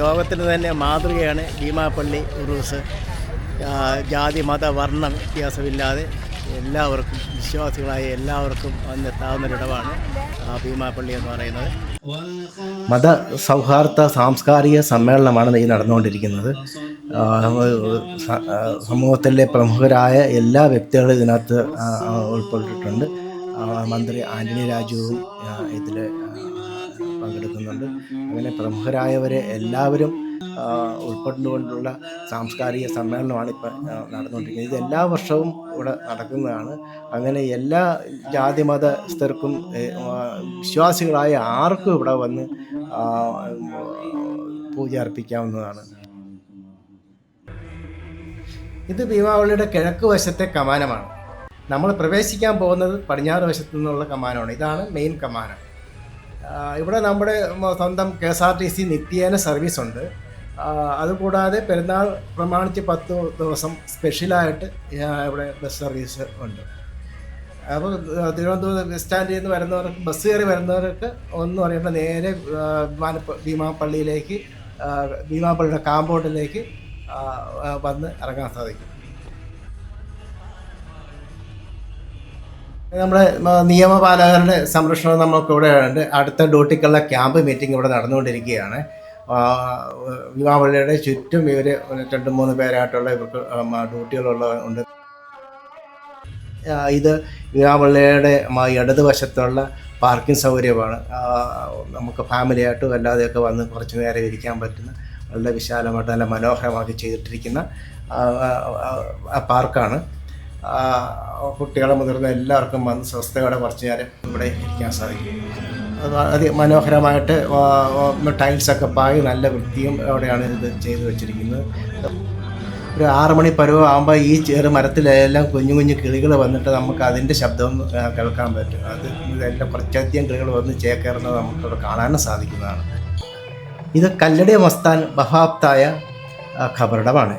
ലോകത്തിന് തന്നെ മാതൃകയാണ് ഭീമാപ്പള്ളി ഉറൂസ്. ജാതി മത വർണ്ണ വ്യത്യാസമില്ലാതെ എല്ലാവർക്കും, വിശ്വാസികളായ എല്ലാവർക്കും വന്നെത്താവുന്നൊരിടമാണ് ഭീമാപ്പള്ളി എന്ന് പറയുന്നത്. മത സൗഹാർദ്ദ സാംസ്കാരിക സമ്മേളനമാണ് ഈ നടന്നുകൊണ്ടിരിക്കുന്നത്. സമൂഹത്തിലെ പ്രമുഖരായ എല്ലാ വ്യക്തികളും ഇതിനകത്ത് ഉൾപ്പെട്ടിട്ടുണ്ട്. മന്ത്രി ആൻ്റണി രാജുവും ഇതിൽ പങ്കെടുക്കുന്നുണ്ട്. അങ്ങനെ പ്രമുഖരായവരെ എല്ലാവരും ഉൾപ്പെട്ടുകൊണ്ടുള്ള സാംസ്കാരിക സമ്മേളനമാണ് ഇപ്പം നടന്നുകൊണ്ടിരിക്കുന്നത്. ഇത് എല്ലാ വർഷവും ഇവിടെ നടക്കുന്നതാണ്. അങ്ങനെ എല്ലാ ജാതി മതസ്ഥർക്കും വിശ്വാസികളായ ആർക്കും ഇവിടെ വന്ന് പൂജ അർപ്പിക്കാവുന്നതാണ്. ഇത് ഭീമാവള്ളിയുടെ കിഴക്ക് വശത്തെ കമാനമാണ്. നമ്മൾ പ്രവേശിക്കാൻ പോകുന്നത് പടിഞ്ഞാറ് വശത്തു നിന്നുള്ള കമാനമാണ്. ഇതാണ് മെയിൻ കമാനം. ഇവിടെ നമ്മുടെ സ്വന്തം KSRTC നിത്യേന സർവീസുണ്ട്. അതുകൂടാതെ പെരുന്നാൾ പ്രമാണിച്ച് 10 ദിവസം സ്പെഷ്യലായിട്ട് ഇവിടെ ബസ് സർവീസ് ഉണ്ട്. അപ്പോൾ തിരുവനന്തപുരം ബസ് സ്റ്റാൻഡിൽ നിന്ന് വരുന്നവർക്ക്, ബസ് കയറി വരുന്നവർക്ക് ഒന്നും അറിയേണ്ട, നേരെ ഭീമാപ്പള്ളിയിലേക്ക്, ഭീമാപ്പള്ളിയുടെ കാമ്പൗണ്ടിലേക്ക് വന്ന് ഇറങ്ങാൻ സാധിക്കും. നമ്മുടെ നിയമപാലകരുടെ സംരക്ഷണം നമുക്കിവിടെ ഉണ്ട്. അടുത്ത ഡ്യൂട്ടിക്കുള്ള ക്യാമ്പ് മീറ്റിംഗ് ഇവിടെ നടന്നുകൊണ്ടിരിക്കുകയാണ്. ഭീമാപ്പള്ളിയുടെ ചുറ്റും ഇവർ 2-3 പേരായിട്ടുള്ള ഇവർക്ക് ഡ്യൂട്ടികളുണ്ട്. ഇത് ഭീമാപ്പള്ളിയുടെ ഇടതുവശത്തുള്ള പാർക്കിംഗ് സൗകര്യമാണ്. നമുക്ക് ഫാമിലിയായിട്ടും അല്ലാതെയൊക്കെ വന്ന് കുറച്ച് നേരം ഇരിക്കാൻ പറ്റുന്ന വളരെ വിശാലമായിട്ട് നല്ല മനോഹരമാക്കി ചെയ്തിട്ടിരിക്കുന്ന പാർക്കാണ്. കുട്ടികളെ മുതിർന്ന എല്ലാവർക്കും വന്ന് സ്വസ്ഥയോടെ കുറച്ച് നേരം ഇവിടെ ഇരിക്കാൻ സാധിക്കും. അത് മനോഹരമായിട്ട് ടൈൽസൊക്കെ പാകി നല്ല വൃത്തിയും അവിടെയാണ് ഇത് ചെയ്തു വെച്ചിരിക്കുന്നത്. ഒരു 6 മണി പരുവം ആകുമ്പോൾ ഈ ചെറു മരത്തിലെല്ലാം കുഞ്ഞു കുഞ്ഞു കിളികൾ വന്നിട്ട് നമുക്ക് അതിൻ്റെ ശബ്ദം കേൾക്കാൻ പറ്റും. അത് ഇതെല്ലാം കുറച്ചധികം കിളികൾ വന്ന് ചേക്കേറുന്നത് നമുക്കവിടെ കാണാനും സാധിക്കുന്നതാണ്. ഇത് കല്ലടി മസ്താൻ ബഹാബ്തായ ഖബറിടമാണ്.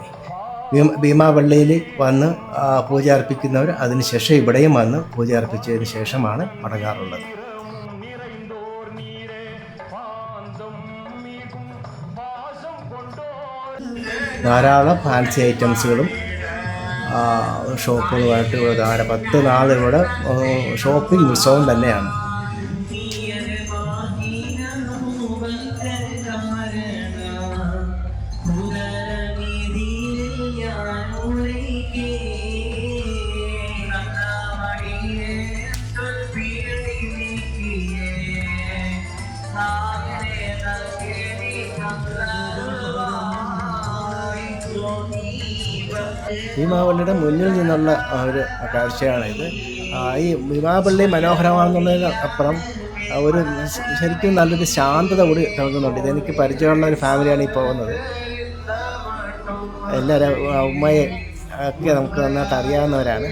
ഭീമാപള്ളിയിൽ വന്ന് പൂജ അർപ്പിക്കുന്നവർ അതിനുശേഷം ഇവിടെയും വന്ന് പൂജ അർപ്പിച്ചതിന് ശേഷമാണ് മടങ്ങാറുള്ളത്. ധാരാളം ഫാൻസി ഐറ്റംസുകളും ഷോപ്പുകളുമായിട്ട് ഇവിടെ 10 നാൾ ഇവിടെ ഷോപ്പിംഗ് ഉത്സവം തന്നെയാണ്. ഭീമാപള്ളിയുടെ മുന്നിൽ നിന്നുള്ള ഒരു കാഴ്ചയാണിത്. ഈ ഭീമാപള്ളി മനോഹരമാണെന്നുള്ളതിന് അപ്പുറം ഒരു ശരിക്കും നല്ലൊരു ശാന്തത കൂടി നൽകുന്നുണ്ട്. ഇതെനിക്ക് പരിചയമുള്ള ഒരു ഫാമിലിയാണ് ഈ പോകുന്നത്. എല്ലാവരും ഉമ്മയെ ഒക്കെ നമുക്ക് നന്നായിട്ട് അറിയാവുന്നവരാണ്.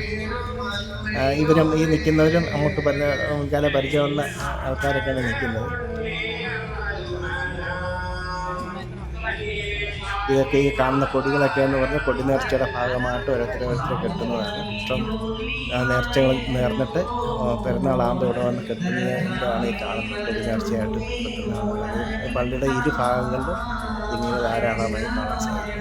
ഇവരും ഈ നിൽക്കുന്നവരും നമുക്ക് പരിചയമുള്ള ആൾക്കാരൊക്കെയാണ് നിൽക്കുന്നത്. ഇതൊക്കെ ഈ കാണുന്ന കൊടികളൊക്കെ എന്ന് പറഞ്ഞാൽ കൊടി നേർച്ചയുടെ ഭാഗമായിട്ട് ഓരോരുത്തരെ കെട്ടുന്നതാണ്. ഇഷ്ടം നേർച്ചകൾ നേർന്നിട്ട് പെരുന്നാളാകുമ്പോൾ ഇവിടെ വന്ന് കെട്ടുന്നതാണ് ഈ കാണുന്നത്. കൊടി നേർച്ചയായിട്ട് കെട്ടുന്നതാണ്. പള്ളിയുടെ ഇരു ഭാഗങ്ങളിലും ഇങ്ങനെ ധാരാളമായി കാണാൻ സാധിക്കും.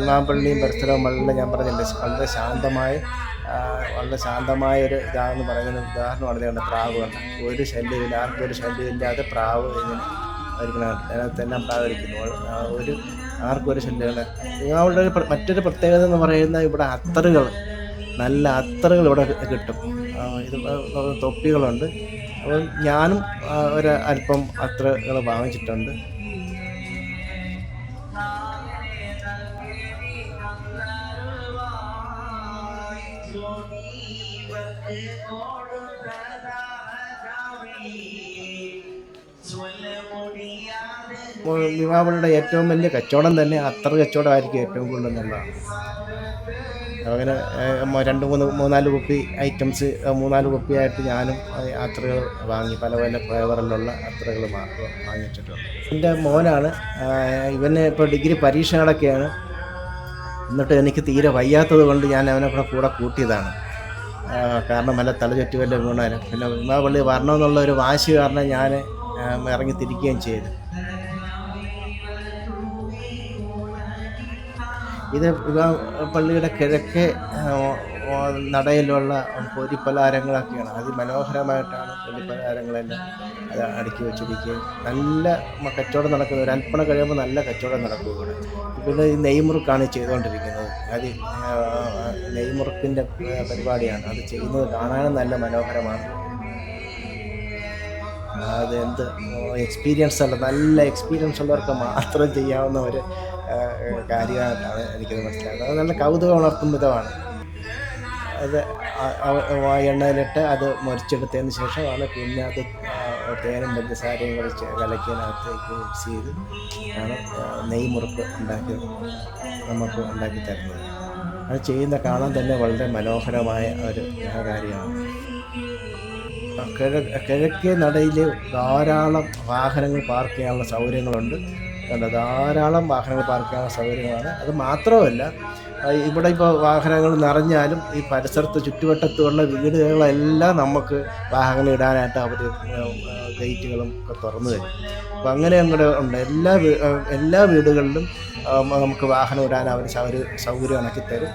ഭീമാപള്ളിയും പരിസരവും ഞാൻ പറഞ്ഞില്ലേ, വളരെ ശാന്തമായ ഒരു ഇതാണെന്ന് പറയുന്ന ഉദാഹരണമാണ്. ഇതുകൊണ്ട് പ്രാവ് കണ്ട ഒരു ശല്യമില്ല, ആർക്കും ഒരു ശല്യമില്ലാതെ പ്രാവ് ഇങ്ങനെ ഇരിക്കണം. അതിനകത്തെല്ലാം പ്രാവ് ഇരിക്കുന്നു. ആർക്കും ഒരു ശല്യമില്ല. ഭീമാപള്ളിയുടെ മറ്റൊരു പ്രത്യേകത എന്ന് പറയുന്നത് ഇവിടെ നല്ല അത്തറുകൾ ഇവിടെ കിട്ടും. ഇത് തൊപ്പികളുണ്ട്. അപ്പോൾ ഞാനും അല്പം അത്തറുകൾ വാങ്ങിച്ചിട്ടുണ്ട്. വിവാഹങ്ങളുടെ ഏറ്റവും വലിയ കച്ചവടം തന്നെ അത്തർ കച്ചവടമായിരിക്കും ഏറ്റവും കൂടുതൽ എന്നുള്ളതാണ്. അങ്ങനെ രണ്ട് മൂന്നാല് കുപ്പി ഐറ്റംസ്, മൂന്നാല് കുപ്പിയായിട്ട് ഞാനും അത്തറുകൾ വാങ്ങി, പല പല ഫ്ലേവറിലുള്ള അത്തറുകൾ വാങ്ങിച്ചിട്ടുണ്ട്. എൻ്റെ മോനാണ്, ഇവന് ഇപ്പോൾ ഡിഗ്രി പരീക്ഷകളൊക്കെയാണ്. എന്നിട്ട് എനിക്ക് തീരെ വയ്യാത്തത് കൊണ്ട് ഞാൻ അവനെ കൂടെ കൂട്ടിയതാണ്. കാരണം വല്ല തലചുറ്റി വല്ല വീണാലും. പിന്നെ വിമാപള്ളി വരണമെന്നുള്ള ഒരു വാശി കാരണം ഞാൻ ഇറങ്ങിത്തിരിക്കുകയും ചെയ്തു. ഇത് പള്ളിയുടെ കിഴക്കേ നടയിലുള്ള പൊരിപ്പലഹാരങ്ങളൊക്കെയാണ്. അതിമനോഹരമായിട്ടാണ് പൊരിപ്പലഹാരങ്ങളെല്ലാം അത് അടുക്കി വെച്ചിരിക്കുകയും നല്ല കച്ചവടം നടക്കുന്നത്. ഒരു അൽപ്പന കഴിയുമ്പോൾ നല്ല കച്ചവടം നടക്കും ഇവിടെ. പിന്നെ ഈ നെയ്മുറുക്കാണ് ചെയ്തുകൊണ്ടിരിക്കുന്നത്. അത് നെയ്മുറുക്കിൻ്റെ പരിപാടിയാണ്. അത് ചെയ്യുന്നത് കാണാനും നല്ല മനോഹരമാണ്. അതെന്ത് എക്സ്പീരിയൻസ് ഉള്ള, നല്ല എക്സ്പീരിയൻസ് ഉള്ളവർക്ക് മാത്രം ചെയ്യാവുന്ന ഒരു കാര്യമായിട്ടാണ് എനിക്കത് മനസ്സിലാക്കുന്നത്. അത് നല്ല കൗതുകം ഉണർത്തും വിധമാണ്. അത് എണ്ണയിലിട്ട് അത് മുറിച്ചെടുത്തതിന് ശേഷമാണ് പിന്നെ അത് തേനും പഞ്ചസാരയും കലക്കിയതിനകത്തേക്ക് മിക്സ് ചെയ്ത് ആണ് നെയ്മുറുക്ക് നമുക്ക് ഉണ്ടാക്കി തരുന്നത്. അത് ചെയ്യുന്ന കാണാൻ തന്നെ വളരെ മനോഹരമായ ഒരു കാര്യമാണ്. കിഴക്കേ നടയിൽ ധാരാളം വാഹനങ്ങൾ പാർക്ക് ചെയ്യാനുള്ള സൗകര്യങ്ങളുണ്ട്. ധാരാളം വാഹനങ്ങൾ പാർക്ക് ചെയ്യാനുള്ള സൗകര്യങ്ങളാണ്. അത് മാത്രമല്ല, ഇവിടെ ഇപ്പോൾ വാഹനങ്ങൾ നിറഞ്ഞാലും ഈ പരിസരത്ത് ചുറ്റുവട്ടത്തുള്ള വീടുകളെല്ലാം നമുക്ക് വാഹനങ്ങൾ ഇടാനായിട്ട് അവർ ഗേറ്റുകളും ഒക്കെ തുറന്നു തരും. അപ്പോൾ അങ്ങനെ അങ്ങോട്ട് ഉണ്ട്. എല്ലാ വീടുകളിലും നമുക്ക് വാഹനം ഇടാൻ അവർ സൗകര്യം ഇണക്കി തരും.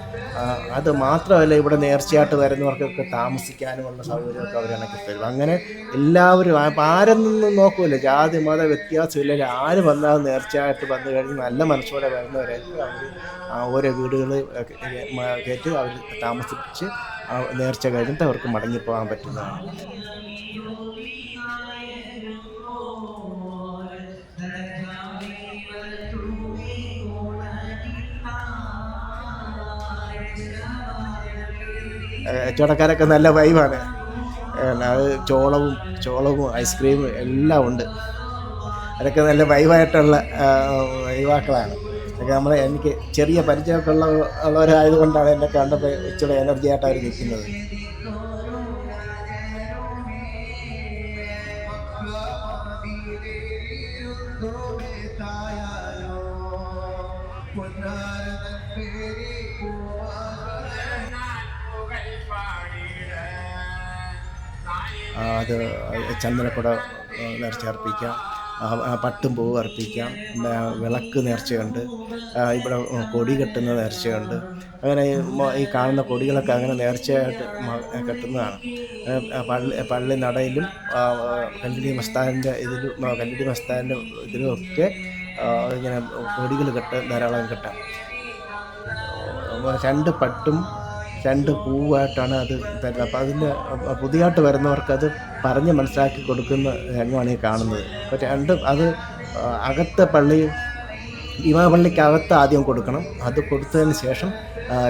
അത് മാത്രമല്ല, ഇവിടെ നേർച്ചയായിട്ട് വരുന്നവർക്കൊക്കെ താമസിക്കാനുമുള്ള സൗകര്യമൊക്കെ അവർ ഇണക്കി തരും. അങ്ങനെ എല്ലാവരും ആരെന്നൊന്നും നോക്കൂല, ജാതി മത വ്യത്യാസമില്ല. ആര് വന്നാലും നേർച്ചയായിട്ട് വന്നു കഴിഞ്ഞ് നല്ല മനസ്സോടെ വരുന്നവരായിരിക്കും അവർ ഓരോ വീടുകൾ കയറ്റി അവർ താമസിപ്പിച്ച് നേർച്ച കഴിഞ്ഞിട്ട് അവർക്ക് മടങ്ങിപ്പോകാൻ പറ്റുന്നതാണ്. കച്ചവടക്കാരൊക്കെ നല്ല വൈബാണ്. അത് ചോളവും ഐസ്ക്രീമും എല്ലാം ഉണ്ട്. അതൊക്കെ നല്ല വൈബായിട്ടുള്ള യുവാക്കളാണ്. അതൊക്കെ എനിക്ക് ചെറിയ പരിചയമൊക്കെ ഉള്ളവരായതുകൊണ്ടാണ് എന്നെ കണ്ടപ്പോൾ ഇച്ചിരി എനർജി ആയിട്ട് അവർ നിൽക്കുന്നത്. അത് ചന്ദനക്കുട നേർച്ച അർപ്പിക്കാം, പട്ടും പൂവ് അർപ്പിക്കാം, വിളക്ക് നേർച്ചയുണ്ട്, ഇവിടെ കൊടി കെട്ടുന്ന നേർച്ചയുണ്ട്. അങ്ങനെ ഈ കാണുന്ന കൊടികളൊക്കെ അങ്ങനെ നേർച്ചയായിട്ട് കെട്ടുന്നതാണ്. പള്ളി നടയിലും കല്ലടി മസ്താൻ്റെ ഇതിലുമൊക്കെ ഇങ്ങനെ കൊടികൾ ധാരാളം കെട്ടാം. 2 പട്ടും 2 പൂവായിട്ടാണ് അത് തരുന്നത്. അപ്പോൾ അതിൻ്റെ പുതിയതായിട്ട് വരുന്നവർക്കത് പറഞ്ഞ് മനസ്സിലാക്കി കൊടുക്കുന്ന രംഗമാണ് ഈ കാണുന്നത്. അപ്പോൾ അത് അകത്തെ ഇമാപള്ളിക്കകത്ത് ആദ്യം കൊടുക്കണം. അത് കൊടുത്തതിന് ശേഷം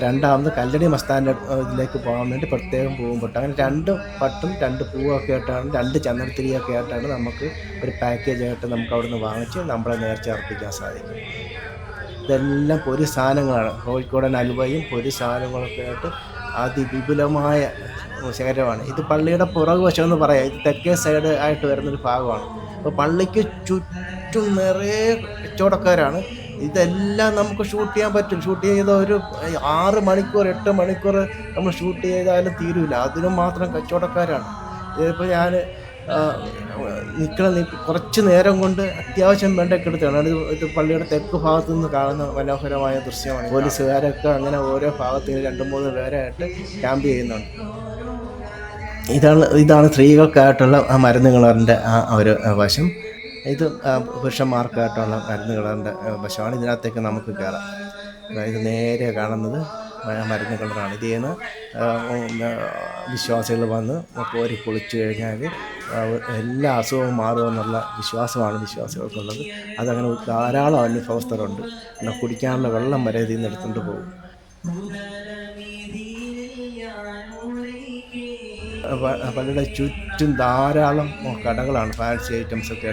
രണ്ടാമത് കല്ലടി മസ്താൻ്റെ ഇതിലേക്ക് പോകാൻ വേണ്ടി പ്രത്യേകം പൂവും പൊട്ടും. അങ്ങനെ 2 പട്ടും 2 പൂവൊക്കെ ആയിട്ടാണ്, 2 ചന്ദനത്തിരിയൊക്കെ ആയിട്ടാണ് നമുക്ക് ഒരു പാക്കേജായിട്ട് നമുക്ക് അവിടുന്ന് വാങ്ങിച്ച് നമ്മളെ നേർച്ച അർപ്പിക്കാൻ സാധിക്കും. ഇതെല്ലാം പൊരി സാധനങ്ങളാണ്. കോഴിക്കോടൻ അലുവയും പൊരി സാധനങ്ങളൊക്കെ ആയിട്ട് അതിവിപുലമായ ശേഖരമാണ്. ഇത് പള്ളിയുടെ പുറകുവശം എന്ന് പറയാം. ഇത് തെക്കേ സൈഡ് ആയിട്ട് വരുന്നൊരു ഭാഗമാണ്. അപ്പോൾ പള്ളിക്ക് ചുറ്റും നിറയെ കച്ചവടക്കാരാണ്. ഇതെല്ലാം നമുക്ക് ഷൂട്ട് ചെയ്യാൻ പറ്റും. ഷൂട്ട് ചെയ്ത ഒരു 6 മണിക്കൂർ 8 മണിക്കൂർ നമ്മൾ ഷൂട്ട് ചെയ്താലും തീരില്ല. അതിനും മാത്രം കച്ചവടക്കാരാണ്. ഇതിപ്പോൾ ഞാൻ കുറച്ച് നേരം കൊണ്ട് അത്യാവശ്യം വേണ്ടൊക്കെ എടുത്താണ്. ഇത് പള്ളിയുടെ തെക്ക് ഭാഗത്തു നിന്ന് കാണുന്ന മനോഹരമായ ദൃശ്യമാണ്. പോലീസുകാരൊക്കെ അങ്ങനെ ഓരോ ഭാഗത്ത് 2-3 പേരായിട്ട് ക്യാമ്പ് ചെയ്യുന്നുണ്ട്. ഇതാണ് സ്ത്രീകൾക്കായിട്ടുള്ള മരുന്നുകളറിൻ്റെ ഒരു വശം. ഇത് പുരുഷന്മാർക്കായിട്ടുള്ള മരുന്നുകളറിൻ്റെ വശമാണ്. ഇതിനകത്തേക്ക് നമുക്ക് കയറാം. ഇത് നേരെ കാണുന്നത് മരുന്ന് കളറാണ്. ഇതിൽ നിന്ന് വിശ്വാസികൾ വന്ന് കോരി കുളിച്ചു കഴിഞ്ഞാൽ എല്ലാ അസുഖവും മാറുമെന്നുള്ള വിശ്വാസമാണ് വിശ്വാസികൾക്കുള്ളത്. അതങ്ങനെ ധാരാളം അനുഭവസ്ഥരുണ്ട്. കുടിക്കാനുള്ള വെള്ളം വരെ ഇതിൽ നിന്ന് എടുത്തുകൊണ്ട് പോകും. പള്ളിയുടെ ചുറ്റും ധാരാളം കടകളാണ്, ഫാൻസി ഐറ്റംസ് ഒക്കെ.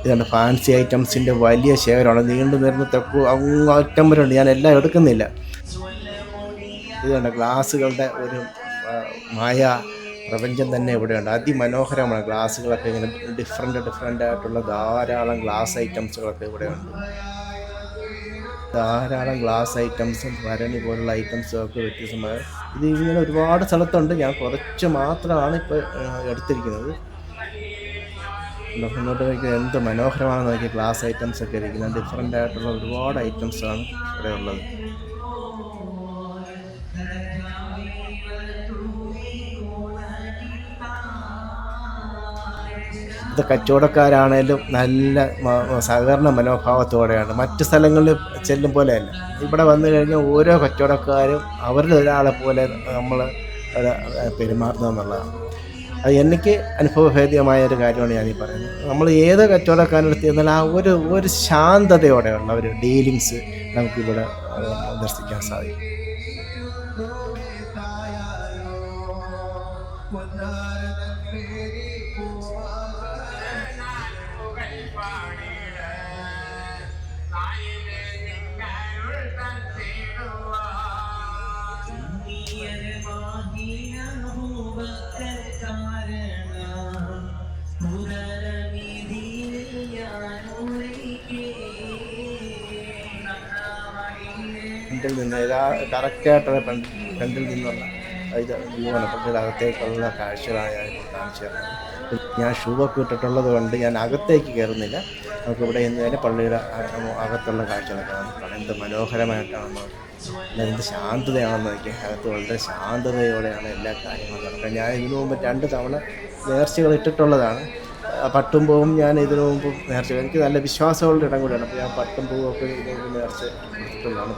ഇതുണ്ട് ഫാൻസി ഐറ്റംസിൻ്റെ വലിയ ശേഖരമാണ്, നീണ്ടു നിരന്ന് തെക്കു അങ്ങറ്റം വരെ ഉണ്ട്. ഞാൻ എല്ലാം എടുക്കുന്നില്ല. ഇതുണ്ട് ഗ്ലാസ്സുകളുടെ ഒരു മായ പ്രപഞ്ചം തന്നെ ഇവിടെയുണ്ട്. അതിമനോഹരമാണ്. ഗ്ലാസ്സുകളൊക്കെ ഇങ്ങനെ ഡിഫറെൻ്റ് ആയിട്ടുള്ള ധാരാളം ഗ്ലാസ് ഐറ്റംസുകളൊക്കെ ഇവിടെയുണ്ട്. ധാരാളം ഗ്ലാസ് ഐറ്റംസും ഭരണി പോലുള്ള ഐറ്റംസും ഒക്കെ വ്യത്യസ്തമായ ഇത് ഇങ്ങനെ ഒരുപാട് സ്ഥലത്തുണ്ട്. ഞാൻ കുറച്ച് മാത്രമാണ് ഇപ്പോൾ എടുത്തിരിക്കുന്നത്. മുന്നോട്ട് നോക്കി എന്ത് മനോഹരമാണെന്ന് നോക്കി ഗ്ലാസ് ഐറ്റംസ് ഒക്കെ ഇരിക്കുന്നത്. ഡിഫറെൻ്റ് ആയിട്ടുള്ള ഒരുപാട് ഐറ്റംസാണ് ഇവിടെ ഉള്ളത്. ഇത് കച്ചവടക്കാരാണേലും നല്ല സഹകരണ മനോഭാവത്തോടെയാണ്. മറ്റ് സ്ഥലങ്ങളിൽ ചെല്ലും പോലെയല്ല. ഇവിടെ വന്നു കഴിഞ്ഞാൽ ഓരോ കച്ചവടക്കാരും അവരുടെ ഒരാളെ പോലെ നമ്മൾ പെരുമാറുന്നതെന്നുള്ളതാണ്. അത് എനിക്ക് അനുഭവഭേദ്യമായ ഒരു കാര്യമാണ് ഞാനീ പറയുന്നത്. നമ്മൾ ഏത് കച്ചവടക്കാരടുത്ത് ചെന്നാൽ ആ ഒരു ശാന്തതയോടെയുള്ള ഒരു ഡീലിങ്സ് നമുക്കിവിടെ ദർശിക്കാൻ സാധിക്കും. ഫ്രണ്ടിൽ നിന്ന് കറക്റ്റായിട്ടുള്ള ഫ്രണ്ടിൽ നിന്നുള്ള ഇത് വ്യൂവാണ്. പള്ളിയുടെ അകത്തേക്കുള്ള കാഴ്ചകളാണ് ഞാനിപ്പോൾ കാണിച്ചു തരുന്നത്. ഞാൻ ഷൂ ഒക്കെ ഇട്ടിട്ടുള്ളത് കൊണ്ട് ഞാൻ അകത്തേക്ക് കയറുന്നില്ല. നമുക്കിവിടെ ഇന്ന് തന്നെ പള്ളിയുടെ അകത്തുള്ള കാഴ്ചകളൊക്കെ കാണാം. എന്ത് മനോഹരമായിട്ടാണെന്ന്, എന്ത് ശാന്തതയാണെന്ന് നോക്കിയാൽ അകത്ത് വളരെ ശാന്തതയോടെയാണ് എല്ലാ കാര്യങ്ങളും നടക്കുക. ഞാൻ ഇതിനു മുമ്പ് 2 തവണ നേർച്ചകൾ ഇട്ടിട്ടുള്ളതാണ്. പട്ടും പൂവും ഞാൻ ഇതിനു മുമ്പ് നേർച്ച, എനിക്ക് നല്ല വിശ്വാസമുള്ള ഇടം കൂടിയാണ്. അപ്പോൾ ഞാൻ പട്ടും പൂവും ഒക്കെ ഇതിനു മുമ്പ് നേർച്ച എടുത്തിട്ടുള്ളതാണ്.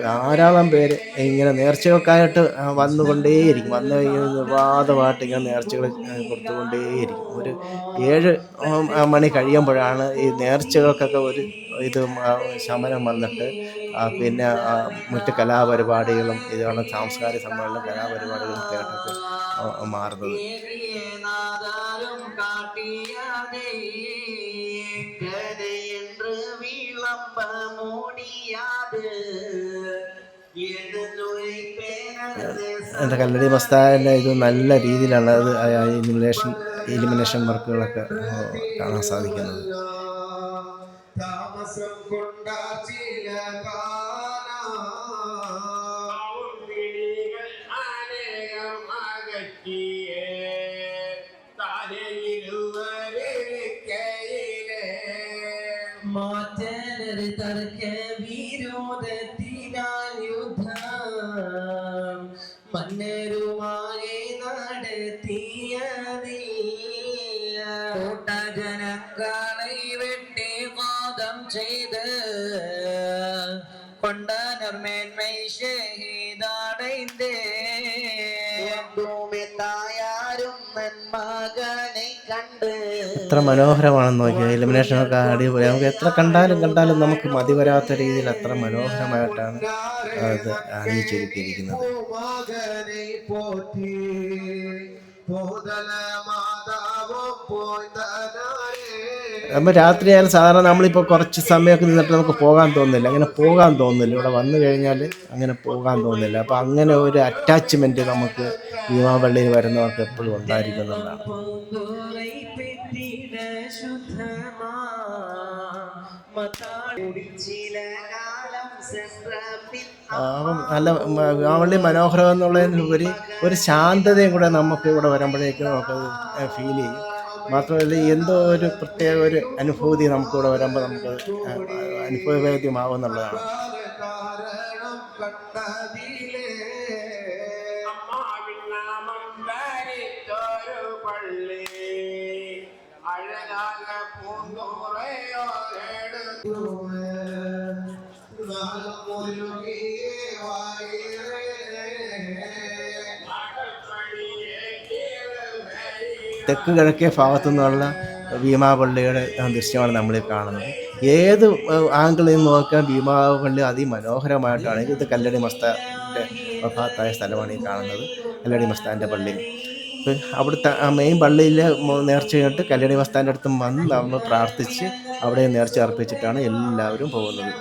ധാരാളം പേര് ഇങ്ങനെ നേർച്ചകൾക്കായിട്ട് വന്നുകൊണ്ടേയിരിക്കും. വന്ന് നിർബാധമായിട്ട് ഇങ്ങനെ നേർച്ചകൾ കൊടുത്തുകൊണ്ടേയിരിക്കും. ഒരു 7 മണി കഴിയുമ്പോഴാണ് ഈ നേർച്ചകൾക്കൊക്കെ ഒരു ഇത് ശമനം വന്നിട്ട് പിന്നെ മറ്റ് കലാപരിപാടികളും ഇതാണ് സാംസ്കാരിക സമ്മേളനം കലാപരിപാടികളും കേട്ടൊക്കെ മാറുന്നത്. എൻ്റെ കല്ലടി മസ്താൻ്റെ ഇത് നല്ല രീതിയിലാണ് അത് ഇലിമിനേഷൻ വർക്കുകളൊക്കെ കാണാൻ സാധിക്കുന്നത്. മാറ്റ ജനങ്ങളെ വെട്ടി വാദം ചെയ്ത് കൊണ്ടാനർ മേന്മൈ ഷഹീദാടൈന്തേ മകനെ കണ്ട്. എത്ര മനോഹരമാണെന്ന് നോക്കിയാൽ ഇലുമിനേഷനൊക്കെ അടിപൊളി. നമുക്ക് എത്ര കണ്ടാലും നമുക്ക് മതി വരാത്ത രീതിയിൽ അത്ര മനോഹരമായിട്ടാണ് അത് അണിയിച്ചൊരുക്കിയിരിക്കുന്നത്. നമ്മൾ രാത്രിയായാലും സാധാരണ നമ്മളിപ്പോൾ കുറച്ച് സമയമൊക്കെ നിന്നിട്ട് നമുക്ക് പോകാൻ തോന്നുന്നില്ല, അങ്ങനെ പോകാൻ തോന്നുന്നില്ല. ഇവിടെ വന്നു കഴിഞ്ഞാൽ അങ്ങനെ പോകാൻ തോന്നുന്നില്ല. അപ്പോൾ അങ്ങനെ ഒരു അറ്റാച്ച്മെൻറ്റ് നമുക്ക് ഭീമാപള്ളിയിൽ വരുന്നവർക്ക് എപ്പോഴും ഉണ്ടായിരിക്കുന്നതാണ്. അപ്പം നല്ല ഭീമാപള്ളി മനോഹരം എന്നുള്ളതിനുപരി ഒരു ശാന്തതയും കൂടെ നമുക്ക് ഇവിടെ വരുമ്പോഴേക്കും നമുക്കത് ഫീൽ ചെയ്യും. മാത്രമല്ല എന്തോ ഒരു പ്രത്യേക ഒരു അനുഭൂതി നമുക്കിവിടെ വരുമ്പോൾ നമുക്ക് അനുഭവവേദ്യമാവുന്നുള്ളതാണ്. തെക്ക് കിഴക്കേ ഭാഗത്തു നിന്നുള്ള ഭീമാപള്ളിയുടെ ദൃശ്യമാണ് നമ്മൾ കാണുന്നത്. ഏത് ആംഗിളിൽ നിന്ന് നോക്കിയാൽ ഭീമാപള്ളി അതിമനോഹരമായിട്ടാണ്. ഇത് കല്ലടി മസ്താൻ്റെ ഭാഗത്തായ സ്ഥലമാണ് ഈ കാണുന്നത്, കല്ലടി മസ്താൻ്റെ പള്ളി. അവിടുത്തെ മെയിൻ പള്ളിയിൽ നേർച്ച കഴിഞ്ഞിട്ട് കല്ലടി മസ്താൻ്റെ അടുത്ത് വന്ന് നമ്മൾ പ്രാർത്ഥിച്ച് അവിടെ നേർച്ച അർപ്പിച്ചിട്ടാണ് എല്ലാവരും പോകുന്നത്.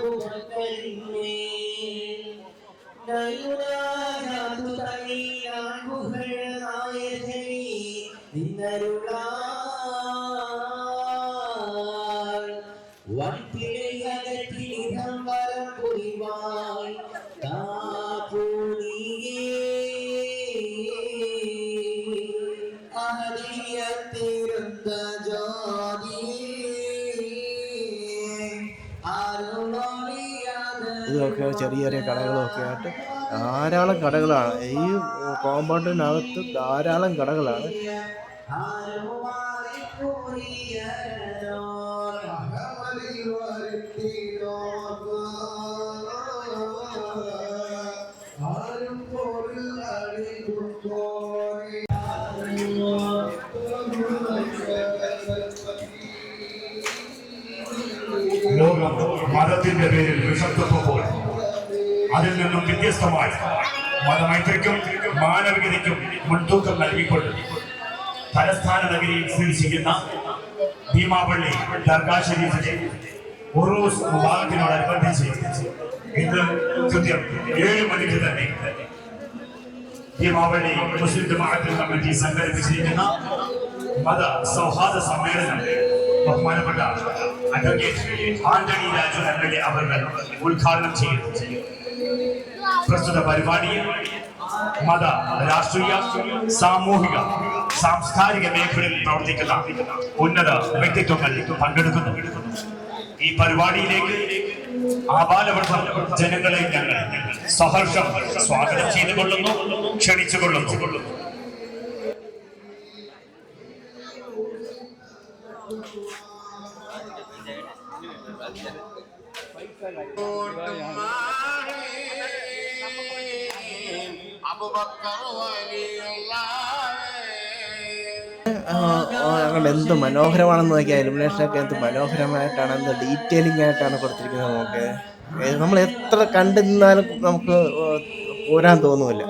ഇതൊക്കെ ചെറിയ ചെറിയ കടകളൊക്കെ ആയിട്ട് ധാരാളം കടകളാണ്. ഈ കോമ്പൗണ്ടിനകത്ത് ധാരാളം കടകളാണ്. ലോകം മതത്തിന്റെ പേരിൽ വിഷത്വപ്പോൾ അതിൽ നിന്നും വ്യത്യസ്തമായി മതമൈത്രിക്കും മാനവികതയ്ക്കും മുൻതൂക്കം നൽകിക്കൊണ്ട് തലസ്ഥാന നഗരിയിൽ സ്ഥിതി ചെയ്യുന്ന ഭീമാപള്ളി ദർഗാ ഷരീഫിലെ ഉറൂസ് വിഭാഗത്തിനോടനുബന്ധിച്ച് ഇന്ന് കൃത്യം 7 മണിക്ക് തന്നെ ഭീമാപള്ളി മുസ്ലിം ജമാഅത്ത് കമ്മിറ്റി സംഘടിപ്പിച്ചിരിക്കുന്ന മത സൗഹാർദ്ദ സമ്മേളനം ബഹുമാനപ്പെട്ട അഡ്വക്കേറ്റ് ആന്റണി രാജു MLA അവർ ഉദ്ഘാടനം ചെയ്യുന്നു. പ്രസ്തുത പരിപാടിയിൽ മത, രാഷ്ട്രീയ, സാമൂഹിക, സാംസ്കാരിക മേഖലയിൽ പ്രവർത്തിക്കുന്ന ഉന്നത വ്യക്തിത്വങ്ങൾ പങ്കെടുക്കുന്നു. ഈ പരിപാടിയിലേക്ക് ആബാലവൃദ്ധം ജനങ്ങളെ ഞങ്ങൾ സഹർഷം സ്വാഗതം ചെയ്തുകൊള്ളുന്നു, ക്ഷണിച്ചുകൊള്ളുന്നു. ഞങ്ങൾ എന്ത് മനോഹരമാണെന്ന് നോക്കിയാൽ ഇലുമിനേഷനൊക്കെ എന്ത് മനോഹരമായിട്ടാണ്, എന്ത് ഡീറ്റെയിലിംഗ് ആയിട്ടാണ് കൊടുത്തിരിക്കുന്നത്. നമുക്ക് നമ്മൾ എത്ര കണ്ടു നിന്നാലും നമുക്ക് പോരാൻ തോന്നുമില്ല.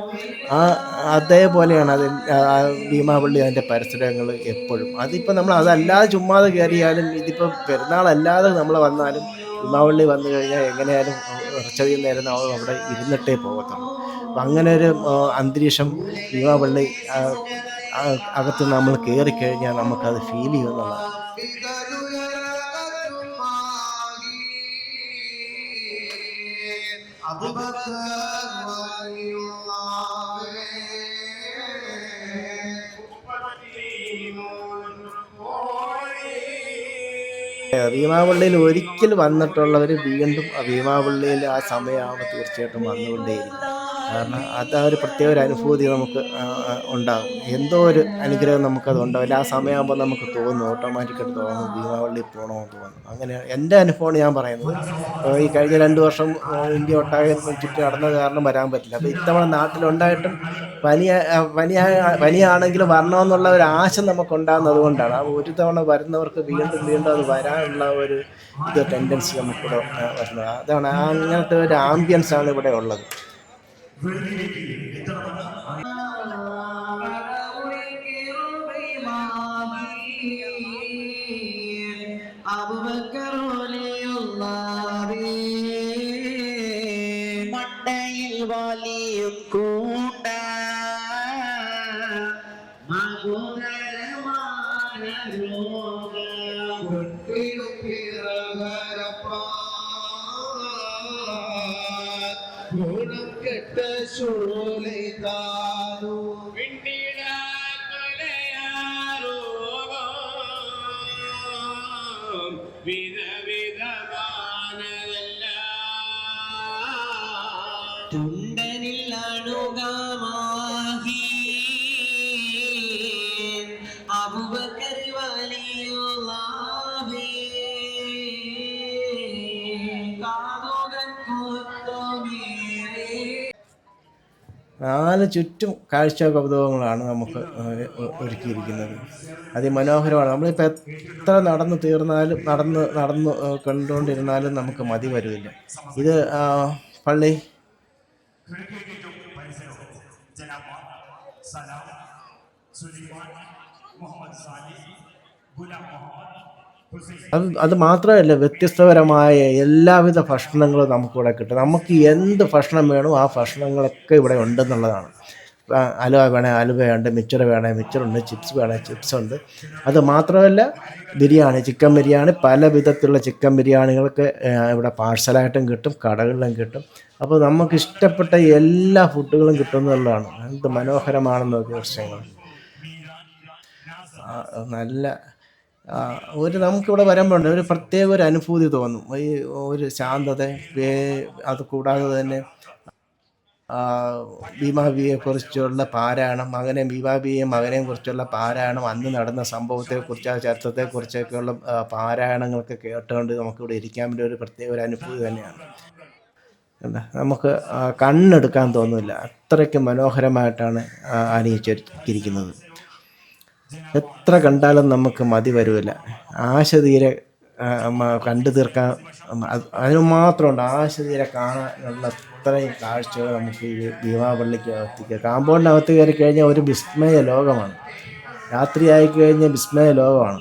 അതേപോലെയാണ് അതിൽ ഭീമാപള്ളി അതിൻ്റെ പരിസരങ്ങൾ എപ്പോഴും. അതിപ്പോൾ നമ്മൾ അതല്ലാതെ ചുമ്മാതെ കയറിയാലും, ഇതിപ്പോൾ പെരുന്നാളല്ലാതെ നമ്മൾ വന്നാലും ഭീമാപള്ളി വന്നു കഴിഞ്ഞാൽ എങ്ങനെയായാലും കുറച്ചധികം നേരം നമ്മൾ അവിടെ ഇരുന്നിട്ടേ പോകത്തുള്ളൂ. അപ്പം അങ്ങനെ ഒരു അന്തരീക്ഷം ഭീമാപള്ളി അകത്ത് നമ്മൾ കയറിക്കഴിഞ്ഞാൽ നമുക്കത് ഫീൽ ചെയ്യുന്നതാണ്. ഭീമാപള്ളിയിൽ ഒരിക്കൽ വന്നിട്ടുള്ളവർ വീണ്ടും ഭീമാപള്ളിയിൽ ആ സമയമാകുമ്പോൾ തീർച്ചയായിട്ടും വന്നുകൊണ്ടേയിരിക്കും. കാരണം അത് ഒരു പ്രത്യേക ഒരു അനുഭൂതി നമുക്ക് ഉണ്ടാകും. എന്തോ ഒരു അനുഗ്രഹം നമുക്കത് ഉണ്ടാവില്ല. ആ സമയമാകുമ്പോൾ നമുക്ക് തോന്നും, ഓട്ടോമാറ്റിക്കായിട്ട് തോന്നും ഭീമാവള്ളി പോകണമെന്ന് തോന്നും. അങ്ങനെ എൻ്റെ അനുഭവമാണ് ഞാൻ പറയുന്നത്. ഈ കഴിഞ്ഞ 2 വർഷം ഇന്ത്യ ഒട്ടാകെ ചുറ്റി നടന്നത് കാരണം വരാൻ പറ്റില്ല. അപ്പോൾ ഇത്തവണ നാട്ടിലുണ്ടായിട്ടും പനിയാണെങ്കിലും വരണമെന്നുള്ള ഒരു ആശ നമുക്കുണ്ടാകുന്നത് കൊണ്ടാണ്. ആ ഒരു തവണ വരുന്നവർക്ക് വീണ്ടും വീണ്ടും അത് വരാനുള്ള ഒരു ടെൻഡൻസി നമുക്കിവിടെ വരുന്നത്. അതാണ് അങ്ങനത്തെ ഒരു ആംബിയൻസാണ് ഇവിടെ ഉള്ളത്. മണ്ടയിൽ വലിയും കൂട്ട കെട്ട ശൂലിതാനു തുണ്ടനിൽ അണുകമാഹി അബൂബക്കർ വലിയുള്ളാഹി കാതുകൻ കുത്തുമീറി. 4 ചുറ്റും കാഴ്ച കൗതുകങ്ങളാണ് നമുക്ക് ഒരുക്കിയിരിക്കുന്നത്. അതിമനോഹരമാണ്. നമ്മളിപ്പോൾ എത്ര നടന്നു തീർന്നാലും നടന്ന് കണ്ടുകൊണ്ടിരുന്നാലും നമുക്ക് മതി വരില്ല. ഇത് പള്ളി അത് മാത്രമല്ല, വ്യത്യസ്തപരമായ എല്ലാവിധ ഭക്ഷണങ്ങളും നമുക്കിവിടെ കിട്ടും. നമുക്ക് എന്ത് ഭക്ഷണം വേണോ ആ ഭക്ഷണങ്ങളൊക്കെ ഇവിടെ ഉണ്ടെന്നുള്ളതാണ്. അലുവ വേണേൽ അലുവയുണ്ട്, മിച്ചർ വേണേൽ മിച്ചറുണ്ട്, ചിപ്സ് വേണേൽ ചിപ്സ് ഉണ്ട്. അത് മാത്രമല്ല, ബിരിയാണി, ചിക്കൻ ബിരിയാണി, പല വിധത്തിലുള്ള ചിക്കൻ ബിരിയാണികളൊക്കെ ഇവിടെ പാഴ്സലായിട്ടും കിട്ടും, കടകളിലും കിട്ടും. അപ്പോൾ നമുക്ക് ഇഷ്ടപ്പെട്ട എല്ലാ ഫുഡുകളും കിട്ടുമെന്നുള്ളതാണ്. എന്ത് മനോഹരമാണെന്ന് നോക്കിയ ദൃശ്യങ്ങൾ. നല്ല നമുക്കിവിടെ വരുമ്പോൾ ഒരു പ്രത്യേക ഒരു അനുഭൂതി തോന്നും. ഈ ഒരു ശാന്തത. അത് കൂടാതെ തന്നെ ഭീമാബിയെക്കുറിച്ചുള്ള പാരായണം, ഭീമാബിയെയും മകനെയും കുറിച്ചുള്ള പാരായണം, അന്ന് നടന്ന സംഭവത്തെക്കുറിച്ച്, ആ ചരിത്രത്തെക്കുറിച്ചൊക്കെയുള്ള പാരായണങ്ങളൊക്കെ കേട്ടുകൊണ്ട് നമുക്കിവിടെ ഇരിക്കാൻ വേണ്ടി ഒരു പ്രത്യേക ഒരു അനുഭൂതി തന്നെയാണ്. എന്താ, നമുക്ക് കണ്ണെടുക്കാൻ തോന്നില്ല, അത്രയ്ക്ക് മനോഹരമായിട്ടാണ് അണിയിച്ചൊരുക്കിയിരിക്കുന്നത്. എത്ര കണ്ടാലും നമുക്ക് മതി വരില്ല. ആശ തീരെ കണ്ടു തീർക്കാൻ അതിന് മാത്രമുണ്ട്. ആശ തീരെ കാണാനുള്ള അത്രയും കാഴ്ചകൾ നമുക്ക് ഈ ഭീമാപള്ളിക്ക് അകത്തേക്ക്, കാമ്പൗണ്ടിനകത്ത് കയറി കഴിഞ്ഞാൽ ഒരു വിസ്മയ ലോകമാണ്. രാത്രിയായി കഴിഞ്ഞാൽ വിസ്മയ ലോകമാണ്.